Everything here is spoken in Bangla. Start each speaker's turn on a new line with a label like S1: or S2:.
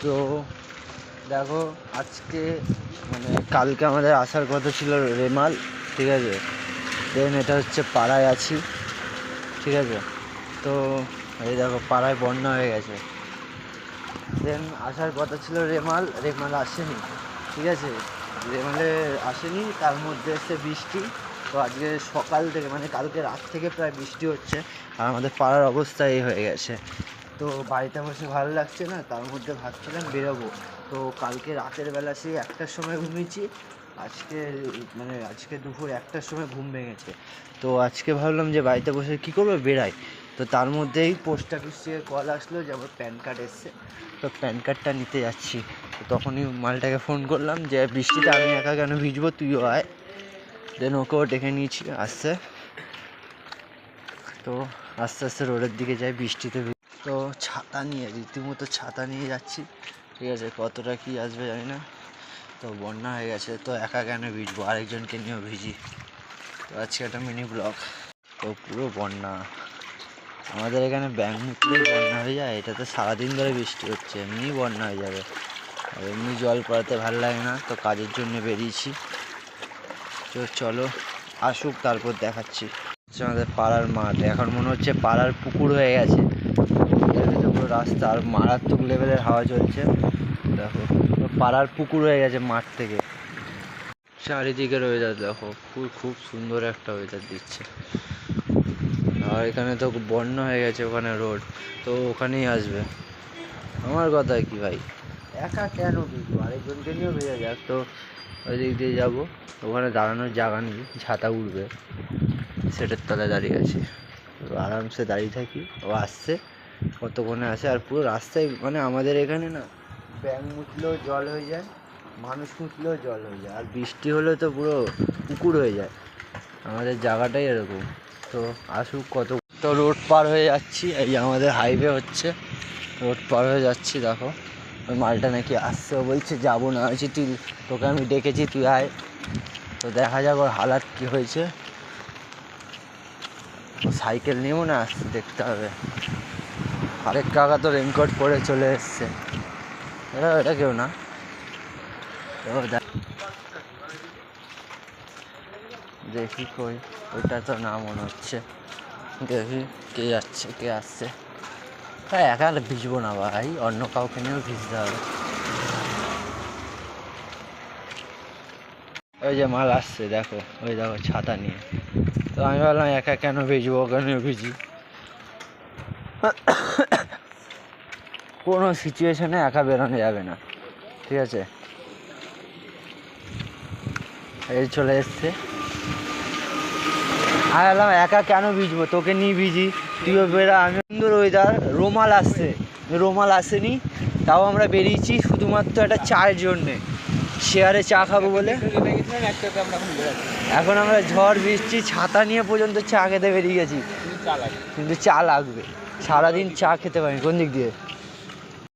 S1: তো দেখো আজকে মানে কালকে আমাদের আসার কথা ছিল রেমাল, ঠিক আছে। দেন এটা হচ্ছে পাড়ায় আছি, ঠিক আছে। তো এই দেখো পাড়ায় বন্যা হয়ে গেছে। দেন আসার কথা ছিল রেমাল আসেনি, ঠিক আছে। রেমালে আসেনি, তার মধ্যে এসে বৃষ্টি। তো আজকে সকাল থেকে মানে কালকে রাত থেকে প্রায় বৃষ্টি হচ্ছে, আর আমাদের পাড়ার অবস্থা এই হয়ে গেছে। তো বাড়িতে বসে ভালো লাগছে না, তার মধ্যে ভাবছিলাম বেরোবো। তো কালকে রাতের বেলা সেই 1টার সময় ঘুমিয়েছি, আজকে দুপুর 1টার সময় ঘুম ভেঙেছে। তো আজকে ভাবলাম যে বাড়িতে বসে কী করবো, বেরাই। তো তার মধ্যেই পোস্ট অফিস থেকে কল আসলো যে আমার প্যান কার্ড এসছে, তো প্যান কার্ডটা নিতে যাচ্ছি। তো তখনই মালটাকে ফোন করলাম যে বৃষ্টিতে আমি একা কেন ভিজবো, তুইও আয়। দেন ওকেও ডেকে নিয়েছি, আসছে। তো আস্তে আস্তে রোডের দিকে যাই বৃষ্টিতে। তো ছাতা নিয়ে রীতিমতো ছাতা নিয়ে যাচ্ছি, ঠিক আছে। কতটা কি আসবে জানি না। তো বন্যা হয়ে গেছে, তো একা কেন ভিজবো, আরেকজনকে নিয়েও ভিজি। তো আজকে একটা মিনি ব্লগ। তো পুরো বন্যা আমাদের এখানে, ব্যাংক মুখলেই বন্যা হয়ে যায়। এটা তো সারাদিন ধরে বৃষ্টি হচ্ছে, এমনি বন্যা হয়ে যাবে। আর এমনি জল পড়াতে ভালো লাগে না, তো কাজের জন্য বেরিয়েছি। তো চলো আসুক, তারপর দেখাচ্ছি। আমাদের পাড়ার মাঠ এখন মনে হচ্ছে পাড়ার পুকুর হয়ে গেছে। পুরো রাস্তা আর মারাত্মক লেভেলের হাওয়া চলছে। দেখো পাড়ার পুকুর হয়ে গেছে মাঠ থেকে। চারিদিকের ওয়েদার দেখো, খুব সুন্দর একটা ওয়েদার দিচ্ছে। আর এখানে তো বন্যা হয়ে গেছে, ওখানে রোড, তো ওখানেই আসবে। আমার কথা কি ভাই, একা কেন ভিজবো, আরেকজনকে নিয়েও ভেজা যাক। তো ওই দিক দিয়ে যাবো, ওখানে দাঁড়ানোর জায়গা নেই, ছাতা উঠবে, সেটার তলায় দাঁড়িয়ে আছি। আরামসে দাঁড়িয়ে থাকি, ও আসছে, কতক্ষণে আসে। আর পুরো রাস্তায় মানে আমাদের এখানে না, ব্যাঙ মুছলেও জল হয়ে যায়, মানুষ মুছলেও জল হয়ে যায়, আর বৃষ্টি হলে তো পুরো পুকুর হয়ে যায়। আমাদের জায়গাটাই এরকম। তো আসুক কত। তো রোড পার হয়ে যাচ্ছি, এই আমাদের হাইওয়ে হচ্ছে, রোড পার হয়ে যাচ্ছি। দেখো ওই মালটা নাকি আসছে, ও বলছে যাবো না, হয়েছে তুই, তোকে আমি ডেকেছি তুই আয়। তো দেখা যাক ওর হালাত কী হয়েছে। সাইকেল নিয়ে মনে আসছে, দেখতে হবে। আরেক কাকা তো রেনকোট পরে চলে এসছে, এটা কেউ না। দেখি কই, ওইটা তো না মনে হচ্ছে। দেখি কে যাচ্ছে কে আসছে। হ্যাঁ একা ভিজবো না ভাই, অন্য কাউকে নিয়েও ভিজতে হবে। ওই যে মাল আসছে দেখো, ওই দেখো ছাতা নিয়ে। তো আমি ভাবলাম একা কেন ভিজবো, ওখানেও ভিজি। কোনো সিচুয়েশনে একা বেরোনো যাবে না, ঠিক আছে। এই চলে এসছে, আমি বললাম একা কেন ভিজবো, তোকে নিয়ে ভিজি, তুইও বেরা। আমি সুন্দর ওয়েদার, রোমাল আসেনি, তাও আমরা বেরিয়েছি শুধুমাত্র একটা চায়ের জন্যে, শেয়ারে চা খাবো বলে। এখন আমরা ঝড় বৃষ্টি ছাতা নিয়ে পর্যন্ত চা খেতে বেরিয়ে গেছি, কিন্তু চা লাগবে। সারাদিন চা খেতে পারি, কোন দিক দিয়ে